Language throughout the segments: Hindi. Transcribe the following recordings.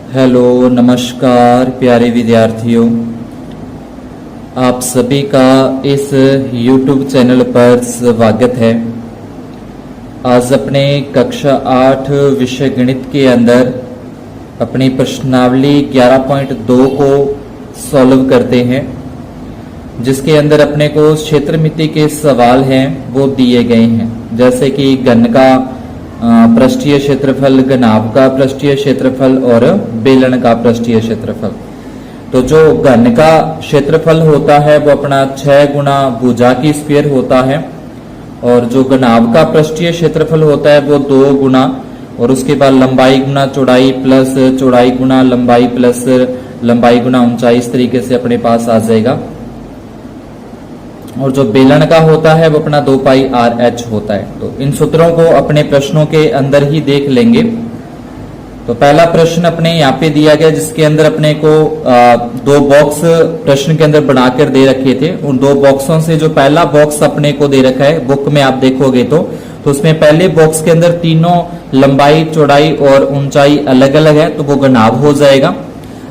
हेलो नमस्कार प्यारे विद्यार्थियों, आप सभी का इस YouTube चैनल पर स्वागत है। आज अपने कक्षा 8 विषय गणित के अंदर अपनी प्रश्नावली 11.2 को सॉल्व करते हैं, जिसके अंदर अपने को क्षेत्रमिति के सवाल हैं वो दिए गए हैं, जैसे कि घन का पृष्ठीय क्षेत्रफल, घनाभ का पृष्ठीय क्षेत्रफल और बेलन का पृष्ठीय क्षेत्रफल। तो जो घन का क्षेत्रफल होता है वो अपना 6 गुना भुजा की स्क्वायर होता है, और जो घनाभ का पृष्ठीय क्षेत्रफल होता है वो 2 गुना, और उसके बाद लंबाई गुना चौड़ाई प्लस चौड़ाई गुना लंबाई प्लस लंबाई गुना ऊंचाई, इस तरीके से अपने पास आ जाएगा। और जो बेलन का होता है वो अपना 2 पाई आर एच होता है। तो इन सूत्रों को अपने प्रश्नों के अंदर ही देख लेंगे। तो पहला प्रश्न अपने यहाँ पे दिया गया, जिसके अंदर अपने को 2 बॉक्स प्रश्न के अंदर बनाकर दे रखे थे। उन 2 बॉक्सों से जो पहला बॉक्स अपने को दे रखा है बुक में आप देखोगे तो उसमें पहले बॉक्स के अंदर तीनों लंबाई चौड़ाई और ऊंचाई अलग अलग है, तो वो घनाभ हो जाएगा,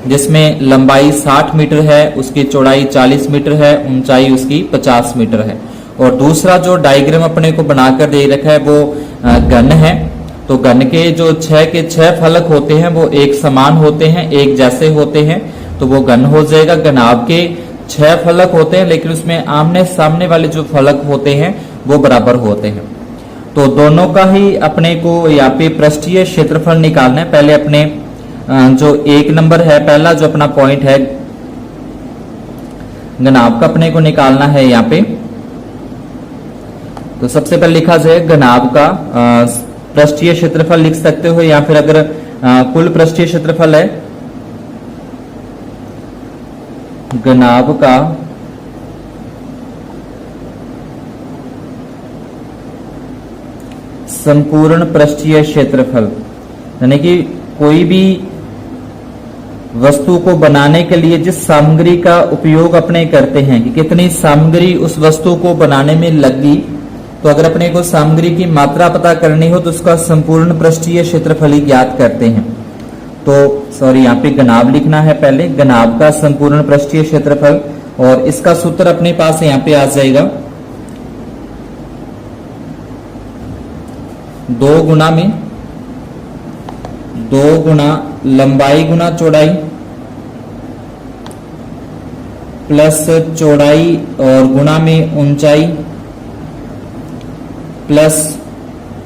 जिसमें लंबाई 60 मीटर है, उसकी चौड़ाई 40 मीटर है, ऊंचाई उसकी 50 मीटर है। और दूसरा जो डायग्राम अपने को बनाकर दे रखा है वो घन है। तो घन के जो 6 के 6 फलक होते हैं वो एक समान होते हैं, एक जैसे होते हैं, तो वो घन हो जाएगा। घनाभ के 6 फलक होते हैं, लेकिन उसमें आमने सामने वाले जो फलक होते हैं वो बराबर होते हैं। तो दोनों का ही अपने को यहाँ पे पृष्ठीय क्षेत्रफल निकालना है। पहले अपने जो 1 नंबर है, पहला जो अपना पॉइंट है घनाभ का अपने को निकालना है यहाँ पे। तो सबसे पहले लिखा जाए घनाभ का पृष्ठीय क्षेत्रफल लिख सकते हो, या फिर अगर कुल पृष्ठीय क्षेत्रफल है घनाभ का संपूर्ण पृष्ठीय क्षेत्रफल, यानी कि कोई भी वस्तु को बनाने के लिए जिस सामग्री का उपयोग अपने करते हैं कि कितनी सामग्री उस वस्तु को बनाने में लगी, तो अगर अपने को सामग्री की मात्रा पता करनी हो तो उसका संपूर्ण पृष्ठीय क्षेत्रफल ही ज्ञात करते हैं। तो सॉरी, यहाँ पे घनाभ लिखना है पहले, घनाभ का संपूर्ण पृष्ठीय क्षेत्रफल, और इसका सूत्र अपने पास यहाँ पे आ जाएगा 2 गुना लंबाई गुना चौड़ाई प्लस चौड़ाई और गुना में ऊंचाई प्लस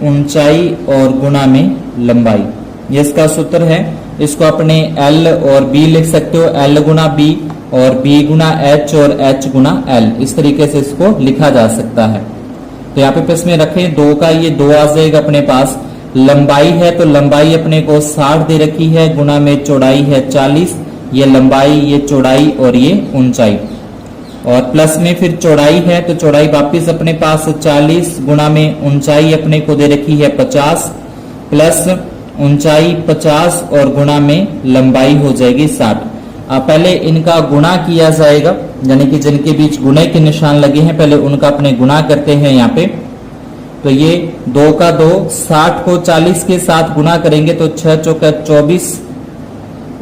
ऊंचाई और गुना में लंबाई, ये इसका सूत्र है। इसको अपने L और B लिख सकते हो, L गुना B और B गुना H और H गुना L, इस तरीके से इसको लिखा जा सकता है। तो यहाँ पे इसमें रखें 2 का ये 2 आ जाएगा अपने पास। लंबाई है तो लंबाई अपने को 60 दे रखी है, गुना में चौड़ाई है 40, ये लंबाई ये चौड़ाई और ये ऊंचाई, और प्लस में फिर चौड़ाई है तो चौड़ाई वापिस अपने पास 40, गुना में ऊंचाई अपने को दे रखी है 50, प्लस ऊंचाई 50 और गुना में लंबाई हो जाएगी 60। अब पहले इनका गुणा किया जाएगा, यानी कि जिनके बीच गुणे के निशान लगे हैं पहले उनका अपने गुणा करते हैं यहाँ पे। तो ये 2 का 2, 60 को 40 के साथ गुना करेंगे तो 6 चौका 24,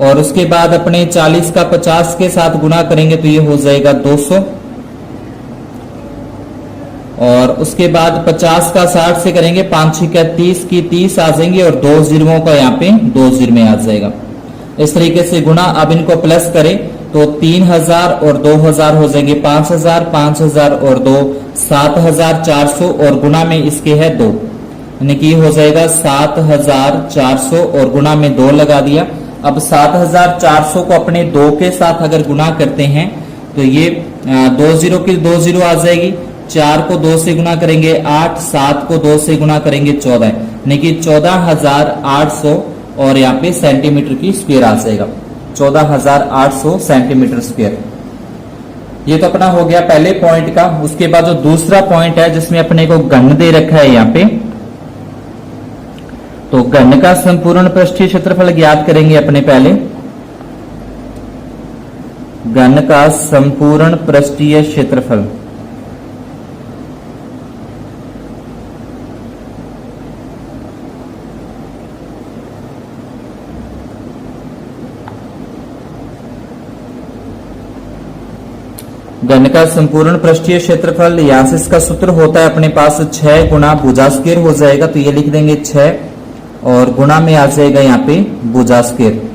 और उसके बाद अपने 40 का 50 के साथ गुना करेंगे तो ये हो जाएगा 200, और उसके बाद 50 का 60 से करेंगे 5 6 का 30 की 30 आ जाएंगे, और 2 जीरों का यहाँ पे 2 जीरो में आ जाएगा। इस तरीके से गुना, अब इनको प्लस करें तो 3000 और 2000 हो जाएंगे 5000, 5000 और 2 7400, और गुना में इसके है 2, यानी कि हो जाएगा 7400, और गुना में 2 लगा दिया। अब 7400 को अपने 2 के साथ अगर गुना करते हैं तो ये 2 जीरो की 2 जीरो आ जाएगी, 4 को 2 से गुना करेंगे 8, 7 को 2 से गुना करेंगे 14, यानी कि 14800, और यहाँ पे सेंटीमीटर की स्क्वायर आ जाएगा 14800 सेंटीमीटर स्क्वायर। ये तो अपना हो गया पहले पॉइंट का। उसके बाद जो दूसरा पॉइंट है जिसमें अपने को घन दे रखा है यहाँ पे, तो घन का संपूर्ण पृष्ठीय क्षेत्रफल ज्ञात करेंगे अपने पहले। घन का संपूर्ण पृष्ठीय क्षेत्रफल, घन का संपूर्ण पृष्ठीय क्षेत्रफल, यहां से इसका सूत्र होता है अपने पास 6 गुना भुजा स्क्वायर हो जाएगा, तो ये लिख देंगे 6 और गुना में आ जाएगा यहाँ पे भुजा स्क्वायर।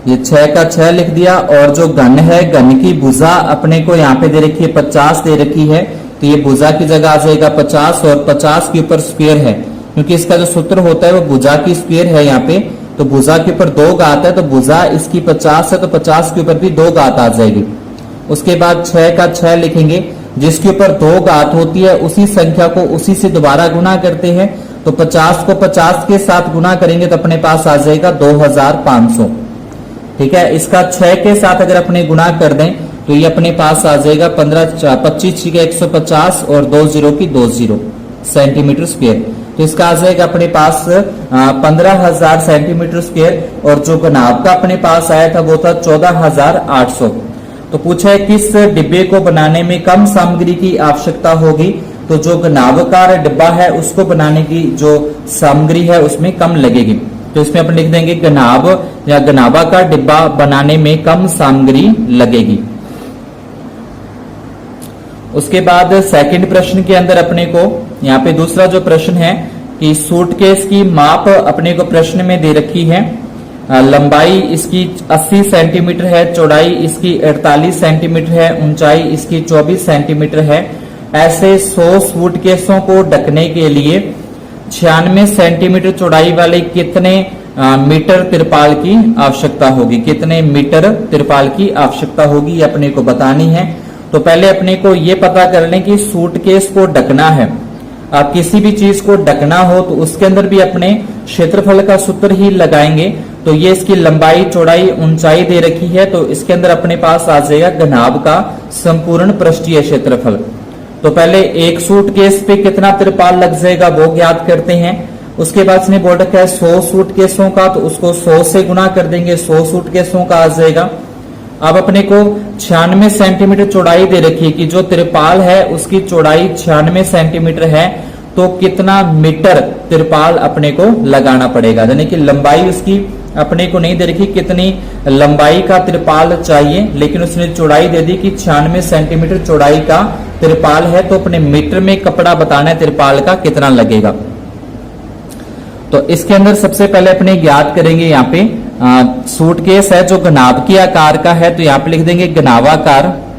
ये 6 का 6 लिख दिया। और जो घन है, घन की भुजा अपने को यहाँ पे दे रखी है 50 दे रखी है, तो ये भुजा की जगह आ जाएगा 50 और 50 के ऊपर स्क्वायर है, क्योंकि इसका जो सूत्र होता है वो भुजा की स्क्वायर है यहाँ पे, तो भुजा के ऊपर 2 घात है, तो भुजा इसकी 50 है, तो 50 के ऊपर भी 2 घात आ जाएगी। उसके बाद 6 का 6 लिखेंगे, जिसके ऊपर 2 घात होती है उसी संख्या को उसी से दोबारा गुना करते हैं, तो 50 को 50 के साथ गुना करेंगे तो अपने पास आ जाएगा 2500। ठीक है, इसका 6 के साथ अगर अपने गुना कर दें तो ये अपने पास आ जाएगा 25 6 150 और 2 0 की 2 0 सेंटीमीटर स्क्वायर, तो इसका आ जाएगा अपने पास 15,000 सेंटीमीटर स्क्वायर। और जो घनाभ का अपने पास आया था वो था 14,800। तो पूछा है किस डिब्बे को बनाने में कम सामग्री की आवश्यकता होगी, तो जो घनाभकार डिब्बा है उसको बनाने की जो सामग्री है उसमें कम लगेगी, तो इसमें अपन लिख देंगे घनाभ या घनाभाकार डिब्बा बनाने में कम सामग्री लगेगी। उसके बाद सेकंड प्रश्न के अंदर अपने को यहाँ पे दूसरा जो प्रश्न है कि सूटकेस की माप अपने को प्रश्न में दे रखी है। लंबाई इसकी 80 सेंटीमीटर है, चौड़ाई इसकी 48 सेंटीमीटर है, ऊंचाई इसकी 24 सेंटीमीटर है। ऐसे 100 सूटकेसों को ढकने के लिए 96 सेंटीमीटर चौड़ाई वाले कितने मीटर तिरपाल की आवश्यकता होगी, कितने मीटर तिरपाल की आवश्यकता होगी, ये अपने को बतानी है। तो पहले अपने को ये पता कर लें कि सूटकेस को ढकना है, आप किसी भी चीज को ढकना हो तो उसके अंदर भी अपने क्षेत्रफल का सूत्र ही लगाएंगे। तो ये इसकी लंबाई चौड़ाई ऊंचाई दे रखी है, तो इसके अंदर अपने पास आ जाएगा घनाभ का संपूर्ण पृष्ठीय क्षेत्रफल। तो पहले एक सूटकेस पे कितना तिरपाल लग जाएगा वो ज्ञात करते हैं। उसके बाद इसने बोल रखा है 100 सूटकेसों का, तो उसको 100 से गुना कर देंगे, 100 सूटकेसों का आ जाएगा। अब अपने को 96 सेंटीमीटर चौड़ाई दे रखी है कि जो तिरपाल है उसकी चौड़ाई 96 सेंटीमीटर है, तो कितना मीटर तिरपाल अपने को लगाना पड़ेगा, यानी कि लंबाई उसकी अपने को नहीं दे रखी कितनी लंबाई का तिरपाल चाहिए, लेकिन उसने चौड़ाई दे दी कि 96 सेंटीमीटर चौड़ाई का तिरपाल है, तो अपने मीटर में कपड़ा बताना है तिरपाल का कितना लगेगा। तो इसके अंदर सबसे पहले अपने ज्ञात करेंगे यहाँ पे सूटकेस है जो घनाभ की आकार का है, तो यहाँ पे लिख देंगे घनाभाकार।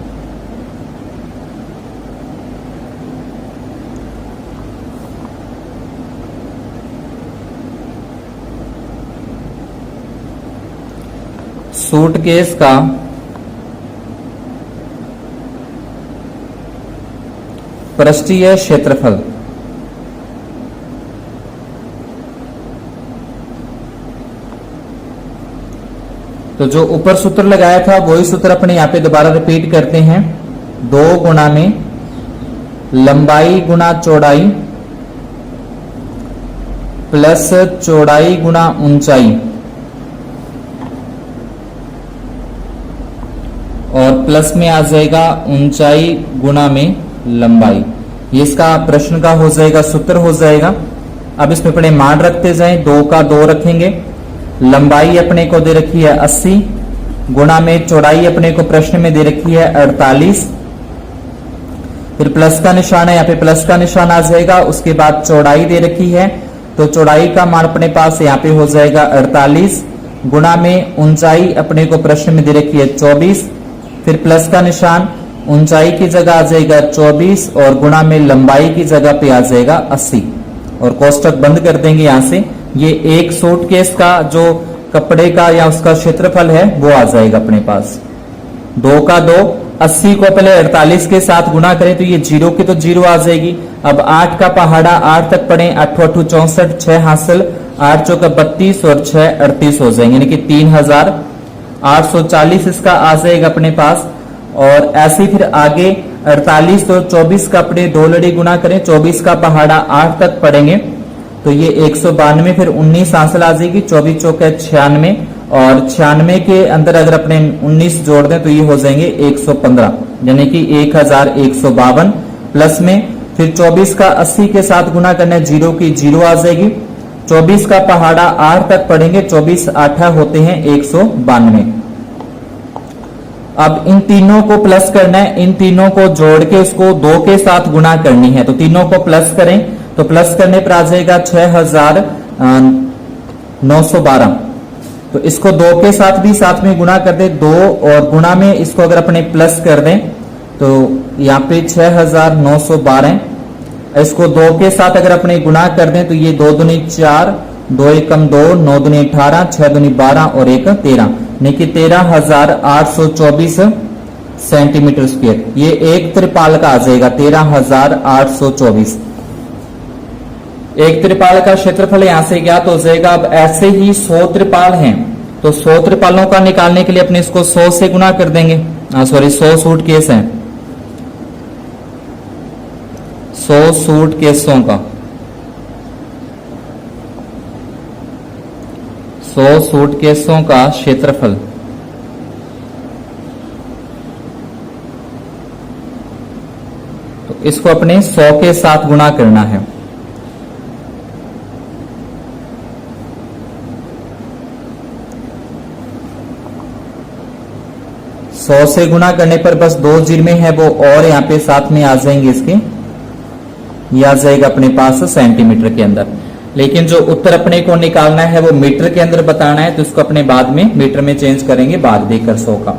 सूटकेस का पृष्ठीय क्षेत्रफल, तो जो ऊपर सूत्र लगाया था वही सूत्र अपने यहाँ पे दोबारा रिपीट करते हैं। 2 गुना में लंबाई गुना चौड़ाई प्लस चौड़ाई गुना ऊंचाई और प्लस में आ जाएगा ऊंचाई गुना में लंबाई। ये इसका प्रश्न का हो जाएगा, सूत्र हो जाएगा। अब इसमें अपने मान रखते जाएं, 2 का 2 रखेंगे, लंबाई अपने को दे रखी है 80 गुना में चौड़ाई अपने को प्रश्न में दे रखी है 48, फिर प्लस का निशान है, यहाँ पे प्लस का निशान आ जाएगा। उसके बाद चौड़ाई दे रखी है, तो चौड़ाई का मान अपने पास यहाँ पे हो जाएगा 48 गुना में ऊंचाई अपने को प्रश्न में दे रखी है 24, फिर प्लस का निशान, ऊंचाई की जगह आ जाएगा 24 और गुणा में लंबाई की जगह पे आ जाएगा 80 और कोष्टक बंद कर देंगे यहाँ से। ये एक सूटकेस का जो कपड़े का या उसका क्षेत्रफल है वो आ जाएगा अपने पास। 2 का 2, 80 को पहले 48 के साथ गुना करें तो ये 0 की तो 0 आ जाएगी। अब 8 का पहाड़ा 8 तक पढ़े, 8 8 64, 6 हासिल, 8 चौका 32 और 6 38 हो जाएंगे, यानी कि 3840 इसका आ जाएगा अपने पास। और ऐसे फिर आगे 48 और 24 का अपने 2 लड़ी गुना करें, 24 का पहाड़ा 8 तक पढ़ेंगे तो ये 192, फिर 19 हासिल आ जाएगी, 24 चौके 96 और 96 के अंदर अगर अपने 19 जोड़ दें तो ये हो जाएंगे 115, यानी कि 1152 प्लस में फिर 24 का 80 के साथ गुना करना है, 0 की 0 आ जाएगी, 24 का पहाड़ा 8 तक पढ़ेंगे, 24 8 होते हैं 192। अब इन तीनों को प्लस करना है, इन तीनों को जोड़ के उसको 2 के साथ गुणा करनी है। तो तीनों को प्लस करें तो प्लस करने पर आ जाएगा 6912। तो इसको 2 के साथ भी साथ में गुणा कर दे, 2 और गुणा में इसको अगर अपने प्लस कर दें तो यहाँ पे 6912। इसको 2 के साथ अगर अपने गुणा कर दें तो ये 2 दूनी 4, 2 एकम 2, 9 दूनी 18, 6 दूनी 12 और 1 13, यानी कि 13,824 सेंटीमीटर स्क्वायर। ये एक त्रिपाल का आ जाएगा 13,824। एक त्रिपाल का क्षेत्रफल यहां से ज्ञात हो जाएगा। अब ऐसे ही 100 त्रिपाल हैं, तो 100 त्रिपालों का निकालने के लिए अपने इसको 100 से गुणा कर देंगे। 100 सूटकेस हैं, 100 सूटकेसों का, 100 सूटकेसों का क्षेत्रफल। तो इसको अपने 100 के साथ गुणा करना है। सौ से गुणा करने पर बस 2 जीरो में है वो और यहाँ पे साथ में आ जाएंगे इसके, ये आ जाएगा अपने पास सेंटीमीटर के अंदर। लेकिन जो उत्तर अपने को निकालना है वो मीटर के अंदर बताना है, तो इसको अपने बाद में मीटर में चेंज करेंगे भाग देकर 100 का।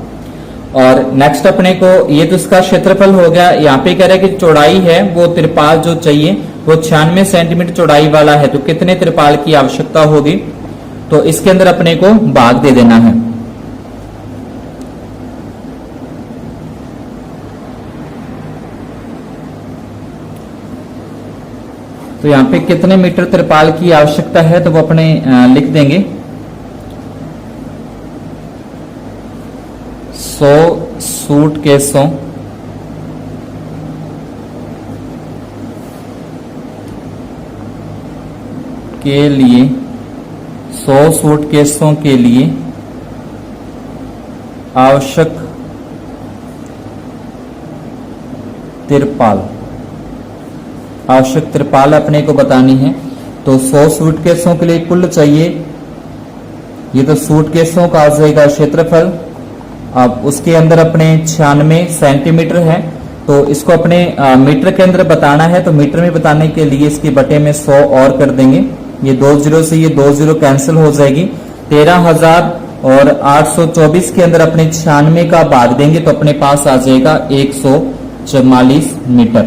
और नेक्स्ट अपने को ये तो इसका क्षेत्रफल हो गया। यहाँ पे कह रहा है कि चौड़ाई है वो त्रिपाल जो चाहिए वो 96 सेंटीमीटर चौड़ाई वाला है, तो कितने त्रिपाल की आवश्यकता होगी, तो इसके अंदर अपने को भाग दे देना है। तो यहाँ पे कितने मीटर त्रिपाल की आवश्यकता है तो वो अपने लिख देंगे 100 सूटकेसों के लिए, 100 सूटकेसों के लिए आवश्यक त्रिपाल अपने को बतानी है। तो 100 सूटकेसों के लिए कुल चाहिए, ये तो सूटकेसों का आ जाएगा क्षेत्रफल। अब उसके अंदर अपने 96 सेंटीमीटर है, तो इसको अपने मीटर के अंदर बताना है। तो मीटर में बताने के लिए इसके बटे में 100 और कर देंगे, ये 2 जीरो से ये 2 जीरो कैंसिल हो जाएगी। 13,824 के अंदर अपने 96 का भाग देंगे तो अपने पास आ जाएगा 144 मीटर।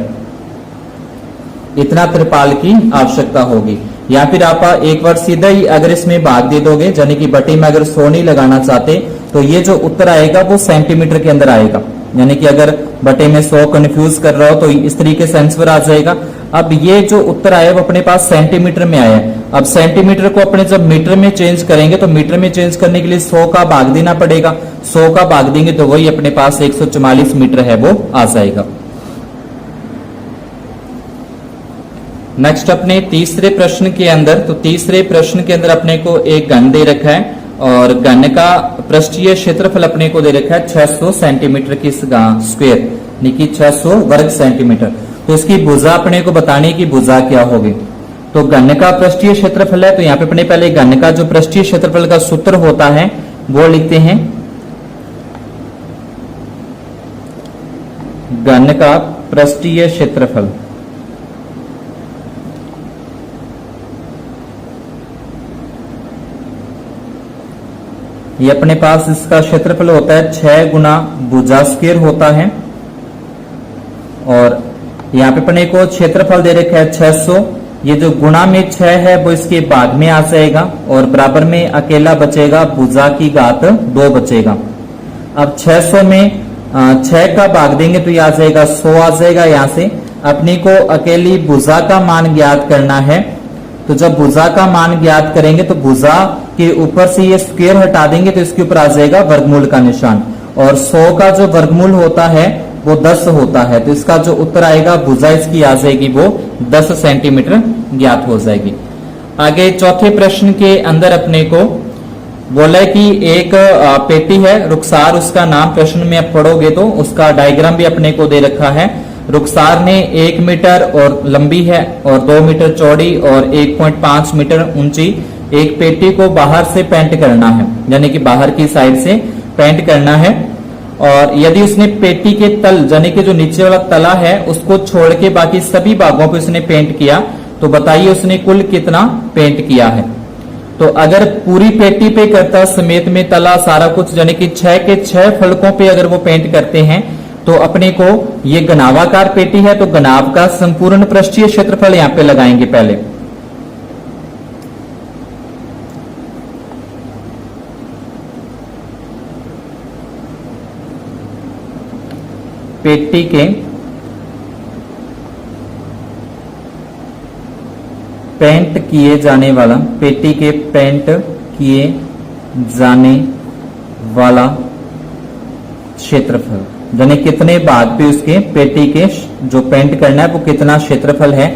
इतना त्रिपाल की आवश्यकता होगी। या फिर आप एक बार सीधा ही अगर इसमें भाग दे दोगे, यानी कि बटे में अगर 100 नहीं लगाना चाहते तो ये जो उत्तर आएगा वो सेंटीमीटर के अंदर आएगा। यानी कि अगर बटे में 100 कंफ्यूज कर रहा हो तो इस तरीके से आंसर आ जाएगा। अब ये जो उत्तर आया वो अपने पास सेंटीमीटर में आया है। अब सेंटीमीटर को अपने जब मीटर में चेंज करेंगे तो मीटर में चेंज करने के लिए 100 का भाग देना पड़ेगा। 100 का भाग देंगे तो वही अपने पास 144 मीटर है वो आ जाएगा। नेक्स्ट अपने तीसरे प्रश्न के अंदर, तो तीसरे प्रश्न के अंदर अपने को एक घन दे रखा है और घन का पृष्ठीय क्षेत्रफल अपने को दे रखा है 600 सेंटीमीटर की स्क्वायर, यानी कि 600 वर्ग सेंटीमीटर। तो इसकी भुजा अपने को बताने की भुजा क्या होगी। तो घन का पृष्ठीय क्षेत्रफल है, तो यहाँ पे अपने पहले घन का जो पृष्ठीय क्षेत्रफल का सूत्र होता है वो लिखते हैं। घन का पृष्ठीय क्षेत्रफल, ये अपने पास इसका क्षेत्रफल होता है 6 गुना भुजा स्क्वायर होता है। और यहाँ पे अपने को क्षेत्रफल दे रखा है 600, ये जो गुणा में 6 है वो इसके भाग में आ जाएगा और बराबर में अकेला बचेगा, भुजा की घात 2 बचेगा। अब 600 में 6 का भाग देंगे तो ये आ जाएगा 100 आ जाएगा। यहाँ से अपने को अकेली भुजा का मान ज्ञात करना है। तो जब भुजा का मान ज्ञात करेंगे तो भुजा के ऊपर से ये स्क्वायर हटा देंगे तो इसके ऊपर आ जाएगा वर्गमूल का निशान, और 100 का जो वर्गमूल होता है वो 10 होता है। तो इसका जो उत्तर आएगा भुजा इसकी आ जाएगी वो 10 सेंटीमीटर ज्ञात हो जाएगी। आगे चौथे प्रश्न के अंदर अपने को बोला है कि एक पेटी है रुखसार उसका नाम, प्रश्न में आप पढ़ोगे तो उसका डायग्राम भी अपने को दे रखा है। रुखसार ने 1 मीटर और लंबी है और 2 मीटर चौड़ी और 1.5 मीटर ऊंची एक पेटी को बाहर से पेंट करना है, यानी कि बाहर की साइड से पेंट करना है। और यदि उसने पेटी के तल यानी कि जो नीचे वाला तला है उसको छोड़ के बाकी सभी भागों पे उसने पेंट किया, तो बताइए उसने कुल कितना पेंट किया है। तो अगर पूरी पेटी पे करता समेत में तला सारा कुछ यानी कि 6 के 6 फलकों पे अगर वो पेंट करते हैं तो अपने को ये घनावाकार पेटी है, तो घनाभ का संपूर्ण पृष्ठीय क्षेत्रफल यहां पे लगाएंगे पहले। पेटी के पेंट किए जाने वाला, पेटी के पेंट किए जाने वाला क्षेत्रफल यानी कितने भाग पे उसके पेटी के जो पेंट करना है वो कितना क्षेत्रफल है।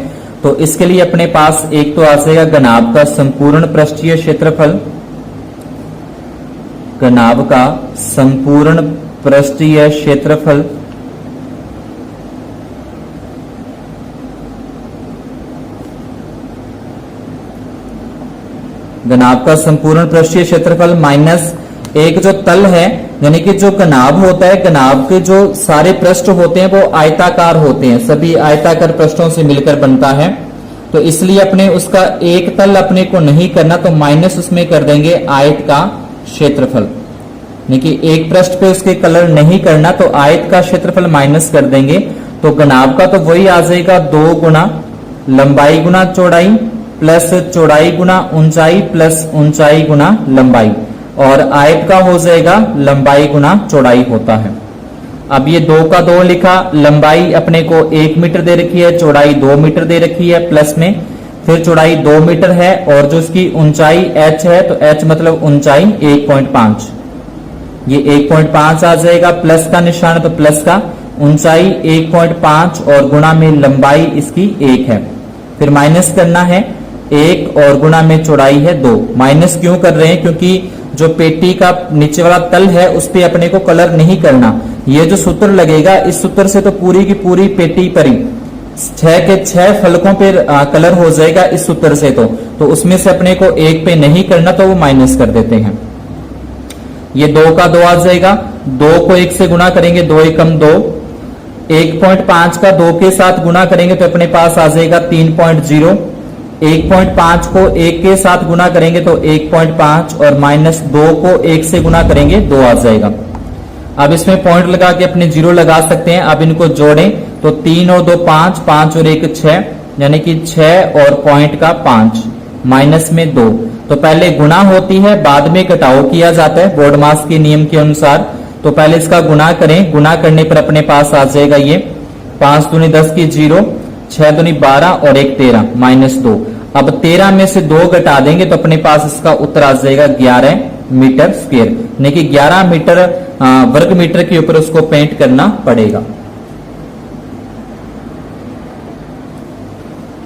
तो इसके लिए अपने पास एक तो आ जाएगा घनाभ का संपूर्ण पृष्ठीय क्षेत्रफल, घनाभ का संपूर्ण पृष्ठीय क्षेत्रफल घनाभ का संपूर्ण पृष्ठीय क्षेत्रफल माइनस एक जो तल है, यानी कि जो घनाभ होता है, घनाभ के जो सारे पृष्ठ होते हैं वो आयताकार होते हैं, सभी आयताकार पृष्ठों से मिलकर बनता है। तो इसलिए अपने उसका एक तल अपने को नहीं करना, तो माइनस उसमें कर देंगे आयत का क्षेत्रफल, यानी कि एक पृष्ठ पे उसके कलर नहीं करना, तो आयत का क्षेत्रफल माइनस कर देंगे। तो घनाभ का तो वही आ जाएगा 2 गुना लंबाई गुना चौड़ाई प्लस चौड़ाई गुना ऊंचाई प्लस ऊंचाई गुना लंबाई, और आयत का हो जाएगा लंबाई गुना चौड़ाई होता है। अब ये 2 का 2 लिखा, लंबाई अपने को 1 मीटर दे रखी है, चौड़ाई 2 मीटर दे रखी है प्लस में, फिर चौड़ाई 2 मीटर है और जो इसकी ऊंचाई h है, तो h मतलब ऊंचाई 1.5, ये 1.5 आ जाएगा, प्लस का निशान तो प्लस का, ऊंचाई 1.5 और गुणा में लंबाई इसकी 1 है, फिर माइनस करना है 1 और गुणा में चौड़ाई है 2। माइनस क्यों कर रहे हैं, क्योंकि जो पेटी का नीचे वाला तल है उस पे अपने को कलर नहीं करना। ये जो सूत्र लगेगा इस सूत्र से तो पूरी की पूरी पेटी पर ही 6 के 6 फलकों पे कलर हो जाएगा इस सूत्र से, तो उसमें से अपने को 1 पे नहीं करना, तो वो माइनस कर देते हैं। ये 2 का 2 आ जाएगा, 2 को 1 से गुणा करेंगे 2 एकम 2, 1.5 का 2 के साथ गुणा करेंगे तो अपने पास आ जाएगा 3.0, 1.5 को 1 के साथ गुणा करेंगे तो 1.5 और माइनस 2 को 1 से गुणा करेंगे 2 आ जाएगा। अब इसमें पॉइंट लगा के अपने 0 लगा सकते हैं। अब इनको जोड़ें तो 3 और 2 5, 5 और 1 6, यानी कि 6 और पॉइंट का 5 माइनस में 2। तो पहले गुणा होती है, बाद में घटाव किया जाता है बोर्ड मास के नियम के अनुसार। तो पहले इसका गुणा करें, गुणा करने पर अपने पास आ जाएगा ये 5 दूनी 10 की 0, 6 दूनी 12 और 1 13 माइनस 2। अब 13 में से 2 घटा देंगे तो अपने पास इसका उत्तर आ जाएगा 11 मीटर स्क्वायर, यानी कि 11 मीटर वर्ग मीटर के ऊपर उसको पेंट करना पड़ेगा।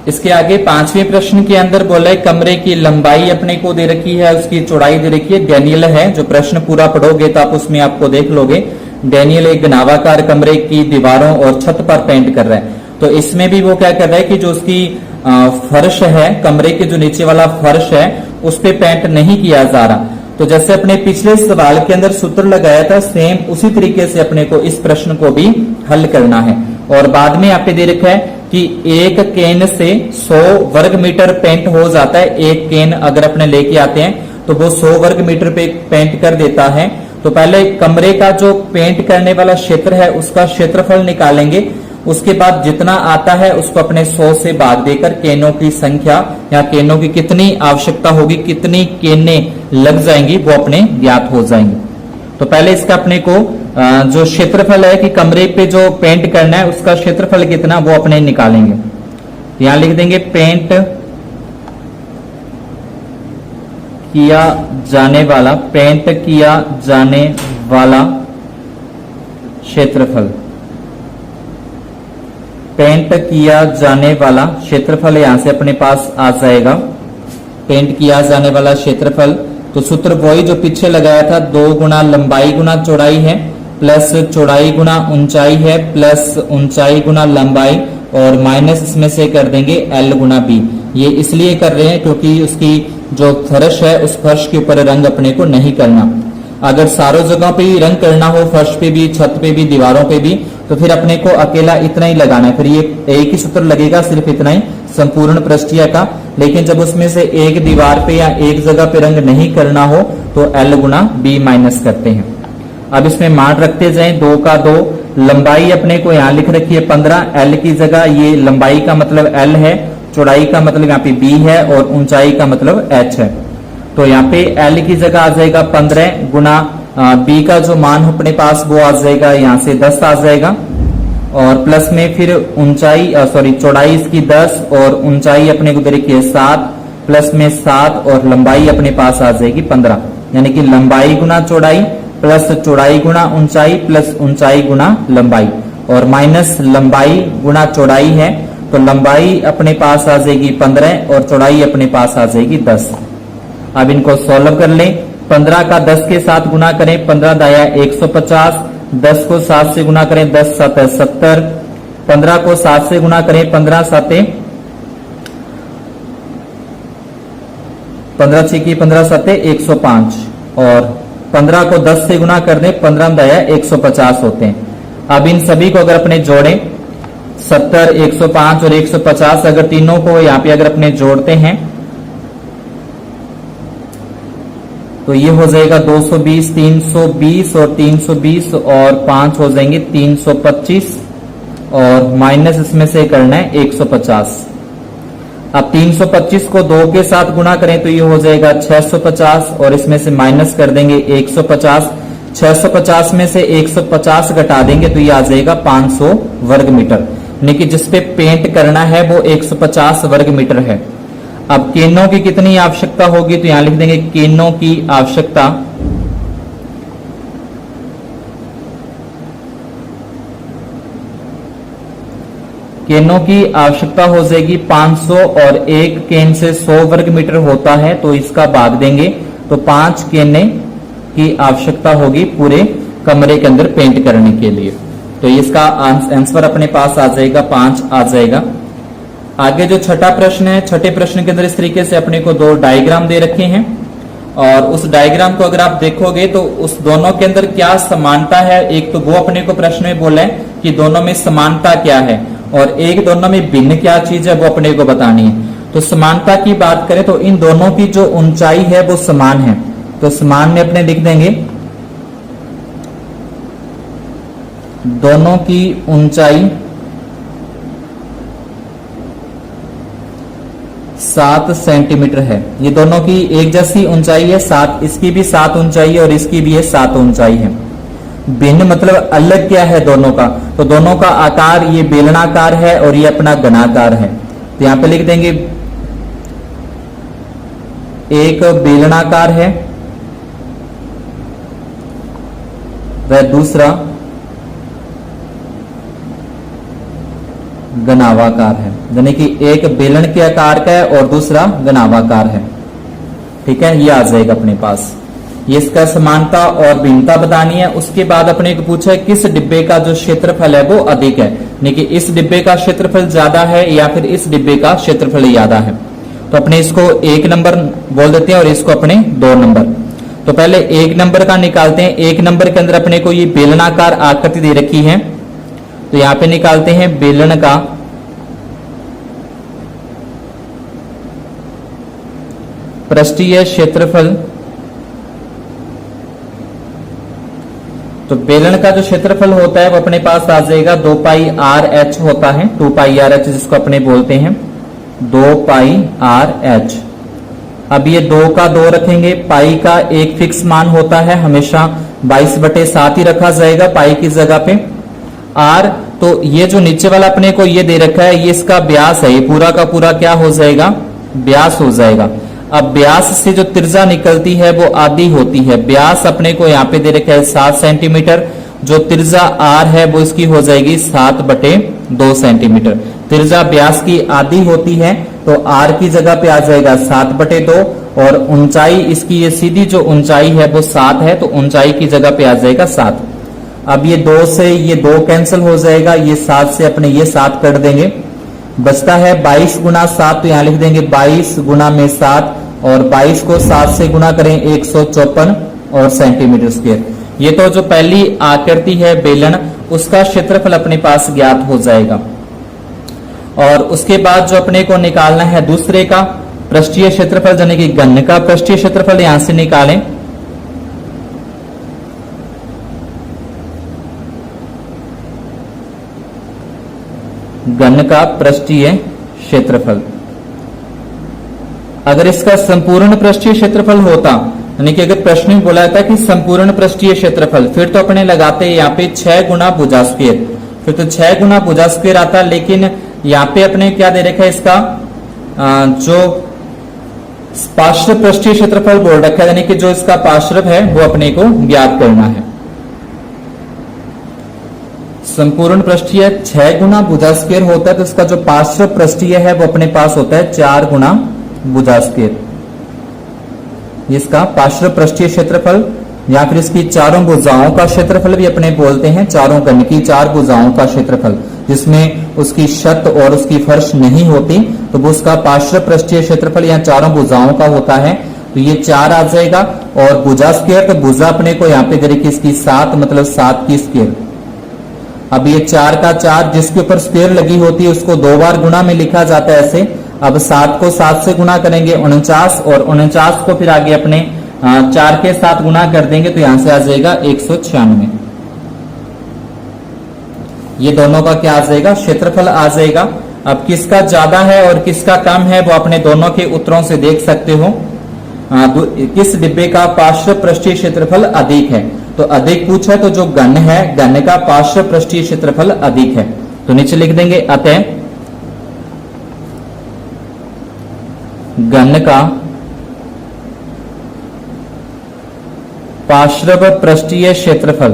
इसके आगे 5वें प्रश्न के अंदर बोला है कमरे की लंबाई अपने को दे रखी है, उसकी चौड़ाई दे रखी है। डैनियल है, जो प्रश्न पूरा पढ़ोगे तो आप उसमें आपको देख लोगे। डैनियल एक घनावाकार कमरे की दीवारों और छत पर पेंट कर रहा है। तो इसमें भी वो क्या कर रहा है कि जो उसकी फर्श है, कमरे के जो नीचे वाला फर्श है उस पे पेंट नहीं किया जा रहा। तो जैसे अपने पिछले सवाल के अंदर सूत्र लगाया था, सेम उसी तरीके से अपने को इस प्रश्न को भी हल करना है। और बाद में यहाँ पे दे रखा है कि एक केन से 100 वर्ग मीटर पेंट हो जाता है। एक केन अगर अपने लेके आते हैं तो वो 100 वर्ग मीटर पे पेंट कर देता है। तो पहले कमरे का जो पेंट करने वाला क्षेत्र है उसका क्षेत्रफल निकालेंगे, उसके बाद जितना आता है उसको अपने 100 से भाग देकर केनों की संख्या या केनों की कितनी आवश्यकता होगी, कितनी केने लग जाएंगी, वो अपने ज्ञात हो जाएंगे। तो पहले इसका अपने को जो क्षेत्रफल है कि कमरे पे जो पेंट करना है उसका क्षेत्रफल कितना, वो अपने निकालेंगे। यहां लिख देंगे पेंट किया जाने वाला, पेंट किया जाने वाला क्षेत्रफल, पेंट किया जाने वाला क्षेत्रफल यहां से अपने पास आ जाएगा। पेंट किया जाने वाला क्षेत्रफल, तो सूत्र वही जो पीछे लगाया था, 2 गुना लंबाई गुना चौड़ाई है, प्लस चौड़ाई गुना ऊंचाई है प्लस ऊंचाई गुना लंबाई और माइनस इसमें से कर देंगे L गुना B। ये इसलिए कर रहे हैं क्योंकि उसकी जो फर्श है उस फर्श के ऊपर रंग अपने को नहीं करना। अगर सारों जगहों पे ही रंग करना हो, फर्श पे भी, छत पे भी, दीवारों पे भी, तो फिर अपने को अकेला इतना ही लगाना है, फिर ये एक ही सूत्र लगेगा, सिर्फ इतना ही संपूर्ण पृष्ठीय का। लेकिन जब उसमें से एक दीवार पे या एक जगह पे रंग नहीं करना हो तो L गुना B माइनस करते हैं। अब इसमें मान रखते जाएं, 2 का 2, लंबाई अपने को यहाँ लिख रखी है 15, L की जगह ये लंबाई का मतलब L है, चौड़ाई का मतलब यहाँ पे B है और ऊंचाई का मतलब H है। तो यहाँ पे L की जगह आ जाएगा 15 गुना B का जो मान अपने पास वो आ जाएगा यहाँ से 10 आ जाएगा और प्लस में फिर ऊंचाई चौड़ाई इसकी 10 और ऊंचाई अपने को देखिए 7 प्लस में 7 और लंबाई अपने पास आ जाएगी 15, यानी कि लंबाई गुना चौड़ाई प्लस चौड़ाई गुना ऊंचाई प्लस ऊंचाई गुना लंबाई और माइनस लंबाई गुना चौड़ाई है, तो लंबाई अपने पास आ जाएगी 15 और चौड़ाई अपने पास आ जाएगी 10। अब इनको सॉल्व कर लें, 15 का 10 के साथ गुना करें, 15 दाया 150, 10 को 7 से गुना करें, 10 7 70, 15 को 7 से गुना करें, 15 7 15 6 की 15 7 105 और 15 को 10 से गुना कर दें, 15 दाया 150 होते हैं। अब इन सभी को अगर अपने जोड़ें 70 105 और 150, अगर तीनों को यहाँ पे अगर अपने जोड़ते हैं तो ये हो जाएगा 220, 320 और 320 और 5 हो जाएंगे 325 और माइनस इसमें से करना है 150। अब 325 को 2 के साथ गुणा करें तो ये हो जाएगा 650 और इसमें से माइनस कर देंगे 150। 650 में से 150 घटा देंगे तो ये आ जाएगा 500 वर्ग मीटर, यानी कि जिसपे पेंट करना है वो 150 वर्ग मीटर है। अब केनों की कितनी आवश्यकता होगी तो यहां लिख देंगे केनों की आवश्यकता हो जाएगी 500 और एक केन से 100 वर्ग मीटर होता है तो इसका भाग देंगे तो 5 केने की आवश्यकता होगी पूरे कमरे के अंदर पेंट करने के लिए। तो इसका आंसर अपने पास आ जाएगा 5 आ जाएगा। आगे जो छठा प्रश्न है, छठे प्रश्न के अंदर इस तरीके से अपने को 2 डायग्राम दे रखे हैं और उस डायग्राम को अगर आप देखोगे तो उस दोनों के अंदर क्या समानता है, एक तो वो अपने को प्रश्न में बोला है कि दोनों में समानता क्या है और एक दोनों में भिन्न क्या चीज है वो अपने को बतानी है। तो समानता की बात करें तो इन दोनों की जो ऊंचाई है वो समान है, तो समान में अपने लिख देंगे दोनों की ऊंचाई 7 सेंटीमीटर है। ये दोनों की एक जैसी ऊंचाई है 7, इसकी भी 7 ऊंचाई है और इसकी भी 7 ऊंचाई है। भिन्न मतलब अलग क्या है दोनों का, तो दोनों का आकार ये बेलनाकार है और ये अपना घनाकार है। तो यहां पे लिख देंगे एक बेलनाकार है वह दूसरा घनावाकार है, यानी कि एक बेलन के आकार का है और दूसरा घनावाकार है। ठीक है, ये आ जाएगा अपने पास। ये इसका समानता और भिन्नता बतानी है। उसके बाद अपने को पूछा है किस डिब्बे का जो क्षेत्रफल है वो अधिक है, यानी कि इस डिब्बे का क्षेत्रफल ज्यादा है या फिर इस डिब्बे का क्षेत्रफल ज्यादा है। तो अपने इसको 1 नंबर बोल देते हैं और इसको अपने 2 नंबर। तो पहले 1 नंबर का निकालते हैं। 1 नंबर के अंदर अपने को ये बेलनाकार आकृति दे रखी है, तो यहां पे निकालते हैं बेलन का पृष्ठीय क्षेत्रफल। तो बेलन का जो क्षेत्रफल होता है वो अपने पास आ जाएगा 2 पाई आर एच होता है, 2 पाई आर एच जिसको अपने बोलते हैं 2 पाई आर एच। अब ये 2 का 2 रखेंगे, पाई का एक फिक्स मान होता है, हमेशा 22/7 ही रखा जाएगा पाई की जगह पे। आर तो ये जो नीचे वाला अपने को ये दे रखा है ये इसका व्यास है, ये पूरा का पूरा क्या हो जाएगा व्यास हो जाएगा। अब व्यास से जो त्रिज्या निकलती है वो आधी होती है। व्यास अपने को यहाँ पे दे रखा है 7 सेंटीमीटर, जो त्रिज्या आर है वो इसकी हो जाएगी 7/2 सेंटीमीटर। त्रिज्या व्यास की आधी होती है तो आर की जगह पे आ जाएगा 7/2 और ऊंचाई इसकी ये सीधी जो ऊंचाई है वो 7 है तो ऊंचाई की जगह पे आ जाएगा 7। अब ये 2 से ये 2 कैंसिल हो जाएगा, ये 7 से अपने ये 7 कट देंगे, बचता है 22 गुना 7, तो यहां लिख देंगे 22 गुना में 7 और 22 को 7 से गुना करें 154 और सेंटीमीटर स्क्वायर। ये तो जो पहली आकृति है बेलन, उसका क्षेत्रफल अपने पास ज्ञात हो जाएगा। और उसके बाद जो अपने को निकालना है दूसरे का पृष्ठीय क्षेत्रफल, यानी कि घन का पृष्ठीय क्षेत्रफल यहां से निकालें। घन का पृष्ठीय क्षेत्रफल, अगर इसका संपूर्ण पृष्ठीय क्षेत्रफल होता, यानी कि अगर प्रश्न में बोला था कि संपूर्ण पृष्ठीय क्षेत्रफल, फिर तो अपने लगाते यहाँ पे 6 गुना भुजा स्क्वायर, फिर तो 6 गुना भुजा स्क्वायर आता, लेकिन यहाँ पे अपने क्या दे रखा है, इसका जो पार्श्व पृष्ठीय क्षेत्रफल बोल रखा है, यानी कि जो इसका पार्श्व है वो अपने को ज्ञात करना है। संपूर्ण पृष्ठीय 6 गुना भुजा स्क्वायर होता है, तो इसका जो पार्श्व पृष्ठीय है वो अपने पास होता है 4 गुना भुजा स्क्वायर। इसका पार्श्व पृष्ठीय क्षेत्रफल या फिर इसकी चारों भुजाओं का क्षेत्रफल भी अपने बोलते हैं, चारों घन की 4 भुजाओं का क्षेत्रफल, जिसमें उसकी छत और उसकी फर्श नहीं होती, तो वो उसका पार्श्व पृष्ठीय क्षेत्रफल या चारों भुजाओं का होता है, तो ये 4 आ जाएगा। और भुजा स्क्वायर, तो भुजा अपने को यहाँ पे देखिए इसकी 7, मतलब 7 की स्क्वायर। अब ये 4 का 4 जिसके ऊपर स्क्वायर लगी होती है उसको 2 बार गुना में लिखा जाता है ऐसे। अब 7 को 7 से गुना करेंगे 49, और 49 को फिर आगे अपने 4 के साथ गुना कर देंगे, तो यहां से आ जाएगा 196। ये दोनों का क्या आ जाएगा, क्षेत्रफल आ जाएगा। अब किसका ज्यादा है और किसका कम है वो अपने दोनों के उत्तरों से देख सकते हो। किस डिब्बे का पार्श्व पृष्ठीय क्षेत्रफल अधिक है, तो अधिक पूछा है, तो जो घन है, घन का पार्श्व पृष्ठीय क्षेत्रफल अधिक है, तो नीचे लिख देंगे अतः घन का पार्श्व पृष्ठीय क्षेत्रफल,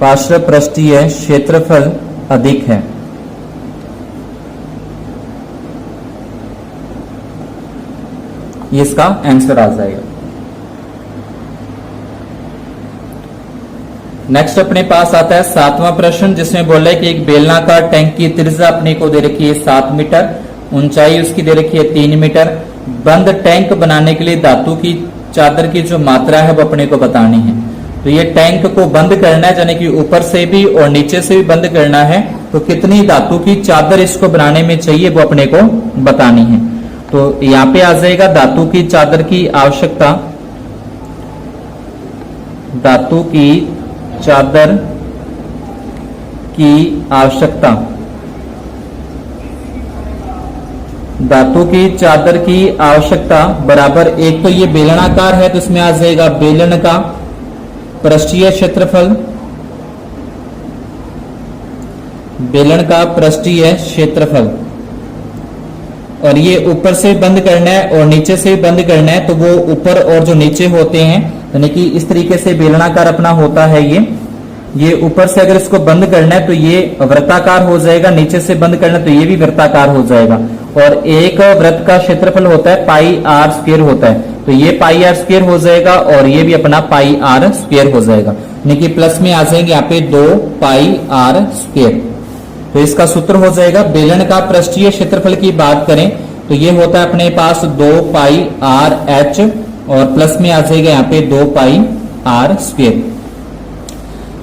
पार्श्व पृष्ठीय क्षेत्रफल अधिक है। ये इसका आंसर आ जाएगा। नेक्स्ट अपने पास आता है 7वां प्रश्न, जिसमें बोला है कि एक बेलनाकार टैंक की त्रिज्या अपने को दे रखी है 7 मीटर, ऊंचाई उसकी दे रखी है 3 मीटर। बंद टैंक बनाने के लिए धातु की चादर की जो मात्रा है वो अपने को बतानी है। तो ये टैंक को बंद करना है, यानी कि ऊपर से भी और नीचे से भी बंद करना है, तो कितनी धातु की चादर इसको बनाने में चाहिए वो अपने को बतानी है। तो यहाँ पे आ जाएगा धातु की चादर की आवश्यकता, धातु की चादर की आवश्यकता, धातु की चादर की आवश्यकता बराबर, एक तो ये बेलनाकार है तो इसमें आ जाएगा बेलन का पृष्ठीय क्षेत्रफल, बेलन का पृष्ठीय क्षेत्रफल, और ये ऊपर से बंद करना है और नीचे से बंद करना है, तो वो ऊपर और जो नीचे होते हैं, यानी कि इस तरीके से बेलनाकार अपना होता है ये ऊपर से अगर इसको बंद करना है तो ये वृत्ताकार हो जाएगा, नीचे से बंद करना है तो ये भी वृत्ताकार हो जाएगा। और एक वृत्त का क्षेत्रफल होता है पाई आर स्क्वायर होता है, तो ये पाई आर स्क्वायर हो जाएगा और ये भी अपना पाई आर स्क्वायर हो जाएगा, यानी कि प्लस में आ जाएंगे यहाँ पे 2 पाई आर स्क्वायर। तो इसका सूत्र हो जाएगा, बेलन का पृष्ठीय क्षेत्रफल की बात करें तो ये होता है अपने पास 2 पाई आर एच, और प्लस में आ जाएगा यहाँ पे 2 पाई आर स्क्वायर।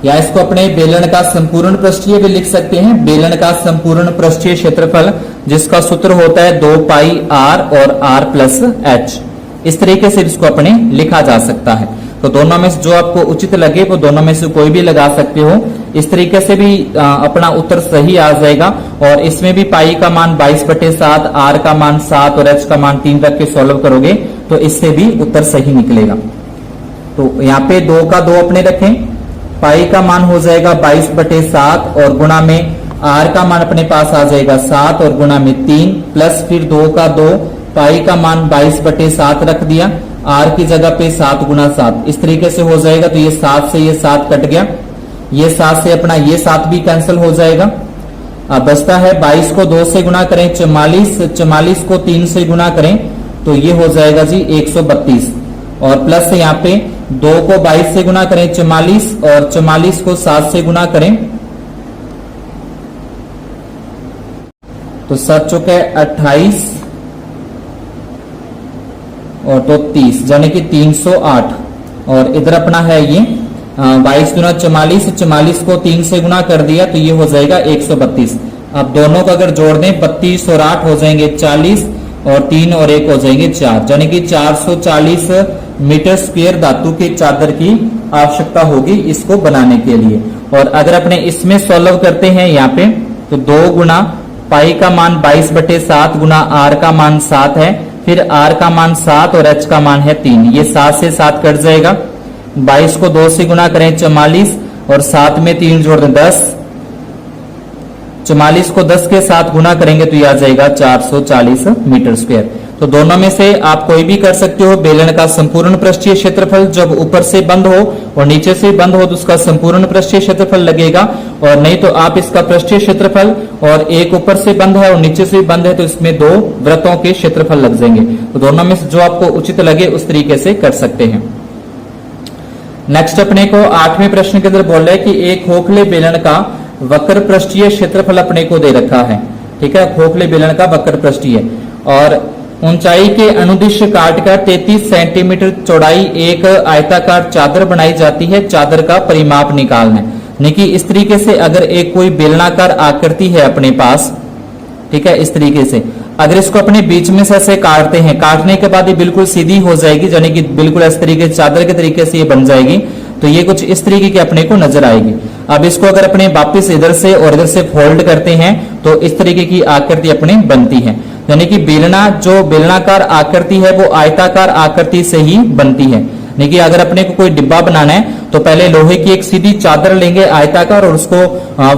या इसको अपने बेलन का संपूर्ण पृष्ठीय भी लिख सकते हैं, बेलन का संपूर्ण पृष्ठीय क्षेत्रफल, जिसका सूत्र होता है 2 पाई आर और आर प्लस एच। इस तरीके से इसको अपने लिखा जा सकता है। तो दोनों में से जो आपको उचित लगे वो दोनों में से कोई भी लगा सकते हो। इस तरीके से भी अपना उत्तर सही आ जाएगा। और इसमें भी पाई का मान 22/7, आर का मान 7 और एच का मान 3 रख के सॉल्व करोगे तो इससे भी उत्तर सही निकलेगा। तो यहाँ पे 2 का 2 अपने रखें, पाई का मान हो जाएगा 22/7 और गुणा में आर का मान अपने पास आ जाएगा 7 और गुणा में 3, प्लस फिर 2 का 2, पाई का मान 22/7 रख दिया, आर की जगह पे 7 गुना 7, इस तरीके से हो जाएगा। तो ये 7 से ये 7 कट गया, ये 7 से अपना ये 7 भी कैंसिल हो जाएगा। अब बचता है 22 को 2 से गुणा करें 44, 44 को 3 से गुणा करें तो ये हो जाएगा जी 132, और प्लस से यहाँ पे 2 को 22 से गुना करें 44 और 44 को 7 से गुना करें तो 7 चौके 28 और तो 30 यानी कि 308। और इधर अपना है ये 22 गुना 44, 44 को 3 से गुना कर दिया तो ये हो जाएगा 132। अब दोनों को अगर जोड़ दें 32 और 8 हो जाएंगे 40 और 3 और 1 हो जाएंगे 4, यानी कि 440 मीटर स्क्वायर धातु की चादर की आवश्यकता होगी इसको बनाने के लिए। और अगर अपने इसमें सॉल्व करते हैं यहाँ पे तो 2 गुना पाई का मान 22/7 गुना आर का मान 7 है, फिर आर का मान 7 और एच का मान है 3। ये 7 से 7 कट जाएगा। 22 को 2 से गुना करें 44 और 7 में 3 जोड़ दें 10। 44 को 10 के साथ गुना करेंगे तो यह आ जाएगा 440 मीटर स्क्वायर। तो दोनों में से आप कोई भी कर सकते हो। बेलन का संपूर्ण पृष्ठीय क्षेत्रफल जब ऊपर से बंद हो और नीचे से बंद हो तो उसका संपूर्ण पृष्ठीय क्षेत्रफल लगेगा, और नहीं तो आप इसका पृष्ठीय क्षेत्रफल और एक ऊपर से बंद है और नीचे से बंद है तो इसमें 2 वृत्तों के क्षेत्रफल लग जाएंगे। तो दोनों में से जो आपको उचित लगे उस तरीके से कर सकते हैं। नेक्स्ट अपने को 8वें प्रश्न के अंदर बोल रहे हैं कि एक खोखले बेलन का वक्र पृष्ठीय क्षेत्रफल अपने को दे रखा है। ठीक है, खोखले बेलन का वक्र पृष्ठीय और ऊंचाई के अनुदिश काटकर 33 सेंटीमीटर चौड़ाई एक आयताकार चादर बनाई जाती है। चादर का परिमाप निकालना है। यानी कि इस तरीके से अगर एक कोई बेलनाकार आकृति है अपने पास, ठीक है, इस तरीके से अगर इसको अपने बीच में से ऐसे काटते हैं, काटने के बाद ये बिल्कुल सीधी हो जाएगी, यानी कि बिल्कुल इस तरीके से चादर के तरीके से ये बन जाएगी। तो ये कुछ इस तरीके की अपने को नजर आएगी। अब इसको अगर अपने वापिस इधर से और इधर से फोल्ड करते हैं तो इस तरीके की आकृति अपनी बनती है। यानी कि बेलना जो बेलनाकार आकृति है वो आयताकार आकृति से ही बनती है। यानी कि अगर अपने को कोई डिब्बा बनाना है तो पहले लोहे की एक सीधी चादर लेंगे आयताकार और उसको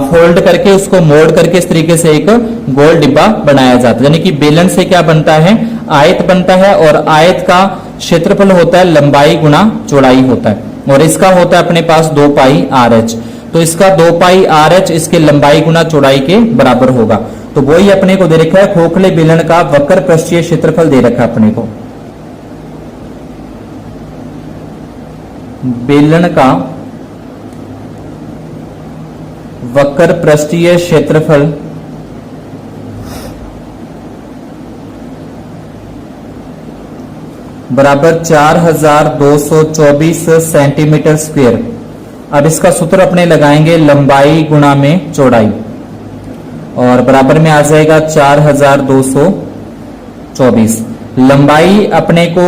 फोल्ड करके उसको मोड़ करके इस तरीके से एक गोल डिब्बा बनाया जाता है। यानी कि बेलन से क्या बनता है, आयत बनता है, और आयत का क्षेत्रफल होता है लंबाई गुना चौड़ाई होता है, और इसका होता है अपने पास 2 पाई आर एच। तो इसका 2 पाई आर एच इसके लंबाई गुना चौड़ाई के बराबर होगा। तो वही अपने को दे रखा है खोखले बेलन का वक्र पृष्ठीय क्षेत्रफल दे रखा है अपने को। बेलन का वक्र पृष्ठीय क्षेत्रफल बराबर 4224 सेंटीमीटर स्क्वायर। अब इसका सूत्र अपने लगाएंगे लंबाई गुणा में चौड़ाई और बराबर में आ जाएगा 4224। लंबाई अपने को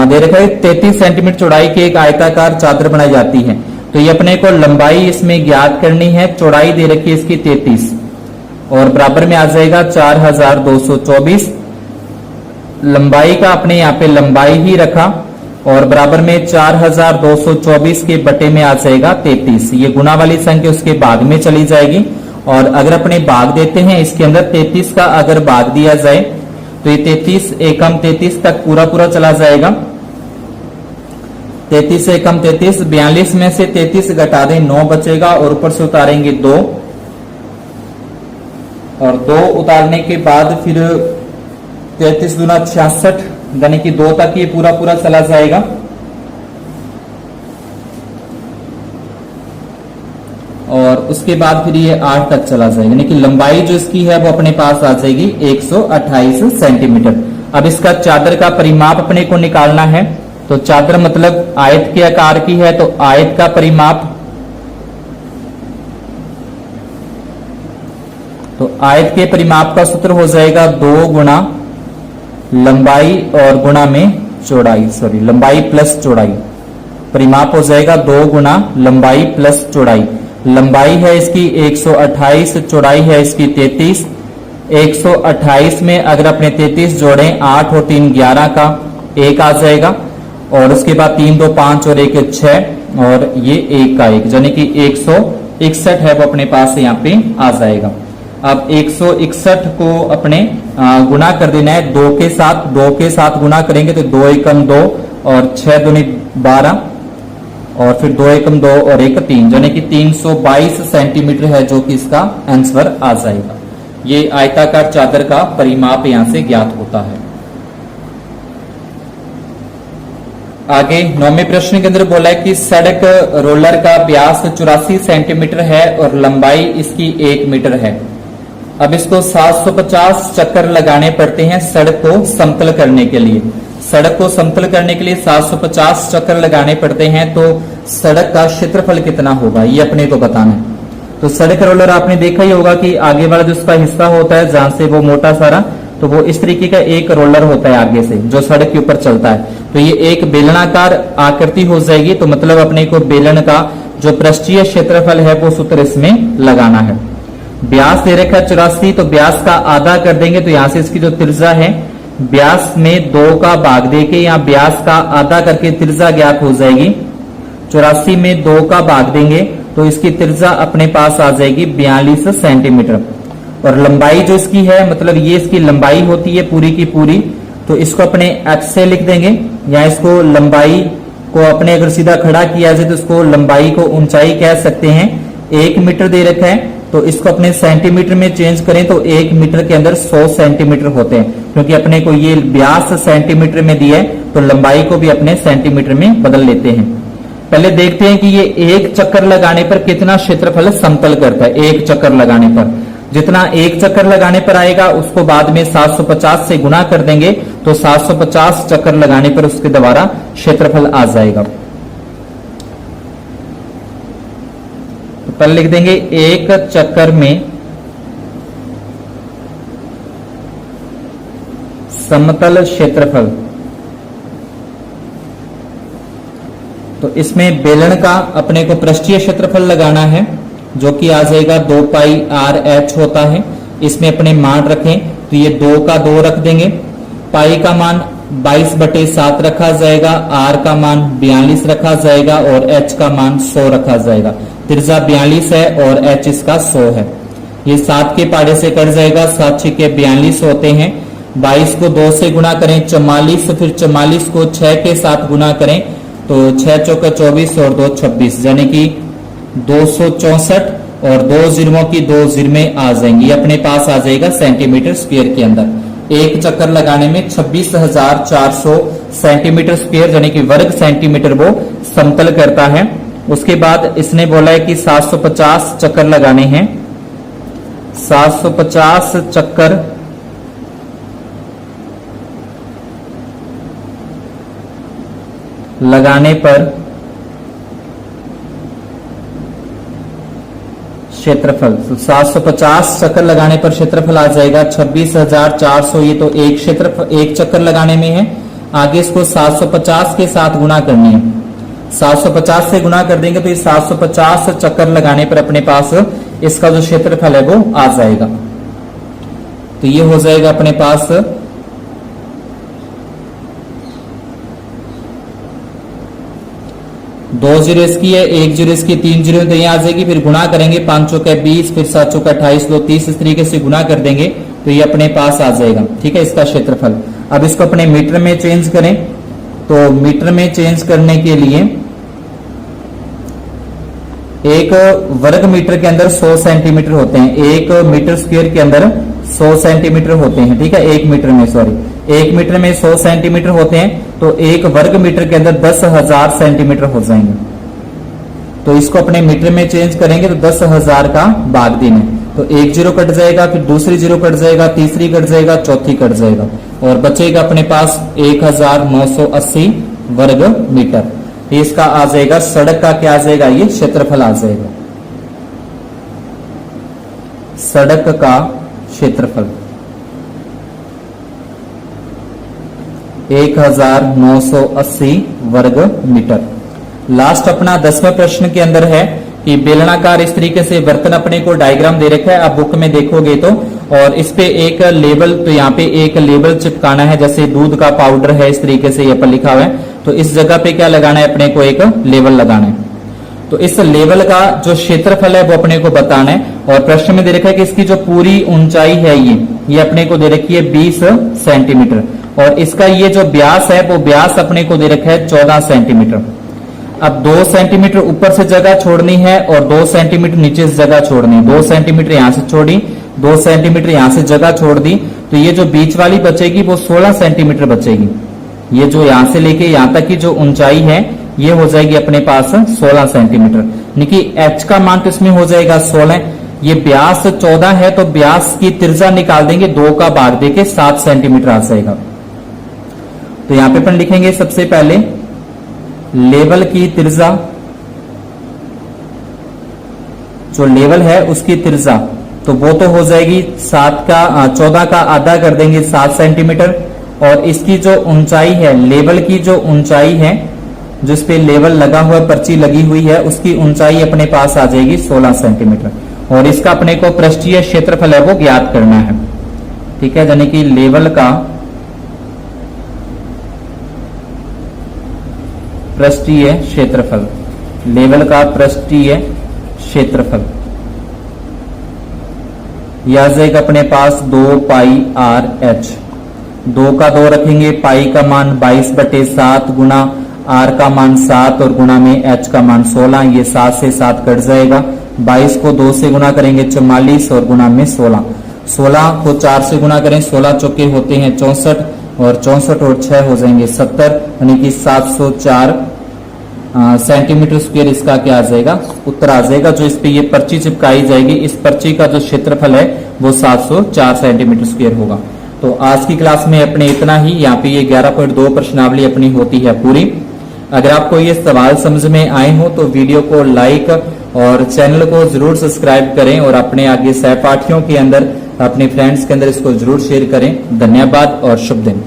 दे रखा है 33 सेंटीमीटर चौड़ाई की एक आयताकार चादर बनाई जाती है। तो ये अपने को लंबाई इसमें ज्ञात करनी है, चौड़ाई दे रखी है इसकी 33 और बराबर में आ जाएगा 4224। लंबाई का अपने यहाँ पे लंबाई ही रखा और बराबर में 4224 के बटे में आ जाएगा 33। ये गुना वाली संख्या उसके भाग में चली जाएगी और अगर अपने भाग देते हैं इसके अंदर 33 का अगर भाग दिया जाए तो ये 33 एकम 33 तक पूरा पूरा चला जाएगा। 33 एकम 33, 42 में से 33 घटा दें 9 बचेगा और ऊपर से उतारेंगे 2 और 2 उतारने के बाद फिर 33 दूना 66 यानी कि 2 तक ये पूरा पूरा चला जाएगा और उसके बाद फिर ये 8 तक चला जाएगा। यानी कि लंबाई जो इसकी है वो अपने पास आ जाएगी 128 सेंटीमीटर। अब इसका चादर का परिमाप अपने को निकालना है। तो चादर मतलब आयत के आकार की है तो आयत का परिमाप, तो आयत के परिमाप का सूत्र हो जाएगा 2 गुना लंबाई और गुणा में चौड़ाई, सॉरी लंबाई प्लस चौड़ाई। परिमाप हो जाएगा 2 गुना लंबाई प्लस चौड़ाई। लंबाई है इसकी 128, चौड़ाई है इसकी 33। 128 में अगर अपने 33 जोड़ें 8 और 3 11 का 1 आ जाएगा और उसके बाद 3 2 5 और 1 6 और ये 1 का 1 यानी कि 161 है वो अपने पास यहाँ पे आ जाएगा। अब 161 को अपने गुना कर देना है 2 के साथ गुना करेंगे तो 2 एकम 2 और 6 दूनी 12 और फिर 2 एकम 2 और 1 3 यानी कि 322 सेंटीमीटर है जो कि इसका आंसर आ जाएगा। ये आयताकार चादर का परिमाप यहां से ज्ञात होता है। आगे 9वें प्रश्न के अंदर बोला है कि सड़क रोलर का व्यास 84 सेंटीमीटर है और लंबाई इसकी 1 मीटर है। अब इसको 750 चक्कर लगाने पड़ते हैं सड़क को समतल करने के लिए। सड़क को समतल करने के लिए 750 चक्कर लगाने पड़ते हैं, तो सड़क का क्षेत्रफल कितना होगा ये अपने को बताना है। तो सड़क रोलर आपने देखा ही होगा कि आगे वाला जो उसका हिस्सा होता है जहां से वो मोटा सारा, तो वो इस तरीके का एक रोलर होता है आगे से जो सड़क के ऊपर चलता है। तो ये एक बेलनाकार आकृति हो जाएगी, तो मतलब अपने को बेलन का जो पृष्ठीय क्षेत्रफल है वो सूत्र इसमें लगाना है। व्यास दे रखा है 84, तो व्यास का आधा कर देंगे, तो यहां से इसकी जो त्रिज्या है व्यास में 2 का भाग देके यहाँ व्यास का आधा करके त्रिज्या ज्ञात हो जाएगी। 84 में 2 का भाग देंगे तो इसकी त्रिज्या अपने पास आ जाएगी 42 सेंटीमीटर। और लंबाई जो इसकी है, मतलब ये इसकी लंबाई होती है पूरी की पूरी, तो इसको अपने h से लिख देंगे, या इसको लंबाई को अपने अगर सीधा खड़ा किया जाए तो इसको लंबाई को ऊंचाई कह सकते हैं। 1 मीटर दे रखा है, तो इसको अपने सेंटीमीटर में चेंज करें तो 1 मीटर के अंदर 100 सेंटीमीटर होते हैं, क्योंकि अपने को ये व्यास सेंटीमीटर में दिया है तो लंबाई को भी अपने सेंटीमीटर में बदल लेते हैं। पहले देखते हैं कि ये एक चक्कर लगाने पर कितना क्षेत्रफल समतल करता है। एक चक्कर लगाने पर जितना एक चक्कर लगाने पर आएगा उसको बाद में 750 से गुना कर देंगे, तो 750 चक्कर लगाने पर उसके दोबारा क्षेत्रफल आ जाएगा। तो पहले लिख देंगे एक चक्कर में समतल क्षेत्रफल। तो इसमें बेलन का अपने को पृष्ठीय क्षेत्रफल लगाना है, जो कि आ जाएगा 2 पाई आर एच होता है। इसमें अपने मान रखें तो ये 2 का 2 रख देंगे, पाई का मान 22/7 रखा जाएगा, आर का मान 42 रखा जाएगा और एच का मान 100 रखा जाएगा। त्रिज्या 42 है और एच इसका 100 है। ये 7 के पाड़े से कट जाएगा, 7 6 42 होते हैं। 22 को 2 से गुणा करें 44, फिर 44 को 6 के साथ गुणा करें तो 6 चौके 24 और 2 26, यानी कि 264 और 2 जीरो की 2 जीरो आ जाएंगी। अपने पास आ जाएगा सेंटीमीटर स्क्वायर के अंदर। एक चक्कर लगाने में 26,400 सेंटीमीटर स्क्वायर यानी कि वर्ग सेंटीमीटर वो समतल करता है। उसके बाद इसने बोला है कि 750 चक्कर लगाने हैं। 750 चक्कर लगाने पर क्षेत्रफल, तो 750 चक्कर लगाने पर क्षेत्रफल आ जाएगा 26,400। ये तो एक चक्कर लगाने में है। आगे इसको 750 के साथ गुणा करनी है। 750 से गुणा कर देंगे तो ये 750 चक्कर लगाने पर अपने पास इसका जो क्षेत्रफल है वो आ जाएगा। तो ये हो जाएगा अपने पास 2 जीरो इसकी है, 1 जीरो इसकी, 3 जीरो तो यहाँ आ जाएगी। फिर गुणा करेंगे 5 चौके 20, फिर 7 चौके 28, 2 30, इस तरीके से गुणा कर देंगे तो ये अपने पास आ जाएगा। ठीक है, इसका क्षेत्रफल। अब इसको अपने मीटर में चेंज करें, तो मीटर में चेंज करने के लिए एक वर्ग मीटर के अंदर 100 सेंटीमीटर होते हैं। 1 मीटर स्क्वायर के अंदर 100 सेंटीमीटर होते हैं। ठीक है, 1 मीटर में 1 मीटर में 100 सेंटीमीटर होते हैं, तो 1 वर्ग मीटर के अंदर 10,000 सेंटीमीटर हो जाएंगे। तो इसको अपने मीटर में चेंज करेंगे तो 10,000 का भाग दिन है, तो 1 जीरो कट जाएगा, फिर दूसरी जीरो कट जाएगा, तीसरी कट जाएगा, चौथी कट जाएगा और बचेगा अपने पास 1980 वर्ग मीटर। इसका आ जाएगा सड़क का क्या आ जाएगा, ये क्षेत्रफल आ जाएगा। सड़क का क्षेत्रफल 1980 वर्ग मीटर। लास्ट अपना 10वें प्रश्न के अंदर है कि बेलनाकार इस तरीके से बर्तन अपने को डायग्राम दे रखा है, आप बुक में देखोगे तो, और इस पे एक लेबल, तो यहाँ पे एक लेबल चिपकाना है, जैसे दूध का पाउडर है इस तरीके से यहाँ पर लिखा हुआ है, तो इस जगह पे क्या लगाना है, अपने को एक लेबल लगाना है। तो इस लेवल का जो क्षेत्रफल है वो अपने को बताना है। और प्रश्न में दे रखा है कि इसकी जो पूरी ऊंचाई है ये अपने को दे रखी है 20 सेंटीमीटर, और इसका ये जो व्यास है वो व्यास अपने को दे रखा है 14 सेंटीमीटर। अब 2 सेंटीमीटर ऊपर से जगह छोड़नी है और 2 सेंटीमीटर नीचे से जगह छोड़नी है। 2 सेंटीमीटर यहां से छोड़ी, 2 सेंटीमीटर यहां से जगह छोड़ दी, तो ये जो बीच वाली बचेगी वो 16 सेंटीमीटर बचेगी। ये जो यहां से लेके यहां तक की जो ऊंचाई है ये हो जाएगी अपने पास 16 सेंटीमीटर, यानी कि एच का मान तो इसमें हो जाएगा 16। ये व्यास 14 है तो व्यास की त्रिज्या निकाल देंगे, 2 का भाग देके 7 सेंटीमीटर आ जाएगा। तो यहां पे अपन लिखेंगे सबसे पहले लेवल की त्रिज्या, जो लेवल है उसकी त्रिज्या तो वो तो हो जाएगी 14 का आधा कर देंगे 7 सेंटीमीटर, और इसकी जो ऊंचाई है, लेवल की जो ऊंचाई है, जिस पे लेवल लगा हुआ पर्ची लगी हुई है, उसकी ऊंचाई अपने पास आ जाएगी 16 सेंटीमीटर, और इसका अपने को पृष्ठीय क्षेत्रफल है वो ज्ञात करना है। ठीक है, यानी कि लेवल का पृष्ठीय क्षेत्रफल, लेवल का पृष्ठीय क्षेत्रफल यह आ जाएगा अपने पास 2 पाई आर एच। 2 का 2 रखेंगे, पाई का मान 22/7 गुना आर का मान 7 और गुना में एच का मान 16, ये 7 से 7 कट जाएगा। 22 को 2 से गुना करेंगे 44 और गुना में 16। 16 को 4 से गुना करें, 16 चौके होते हैं 64 और 64 और 6 हो जाएंगे 70, यानी कि 704 सेंटीमीटर स्क्वायर इसका क्या आ जाएगा, उत्तर आ जाएगा। जो इस पे ये पर्ची चिपकाई जाएगी, इस पर्ची का जो क्षेत्रफल है वो 704 सेंटीमीटर स्क्वायर होगा। तो आज की क्लास में अपने इतना ही। यहाँ पे ये 11.2 प्रश्नावली अपनी होती है पूरी। अगर आपको ये सवाल समझ में आए हो तो वीडियो को लाइक और चैनल को जरूर सब्सक्राइब करें, और अपने आगे सहपाठियों के अंदर, अपने फ्रेंड्स के अंदर इसको जरूर शेयर करें। धन्यवाद और शुभ दिन।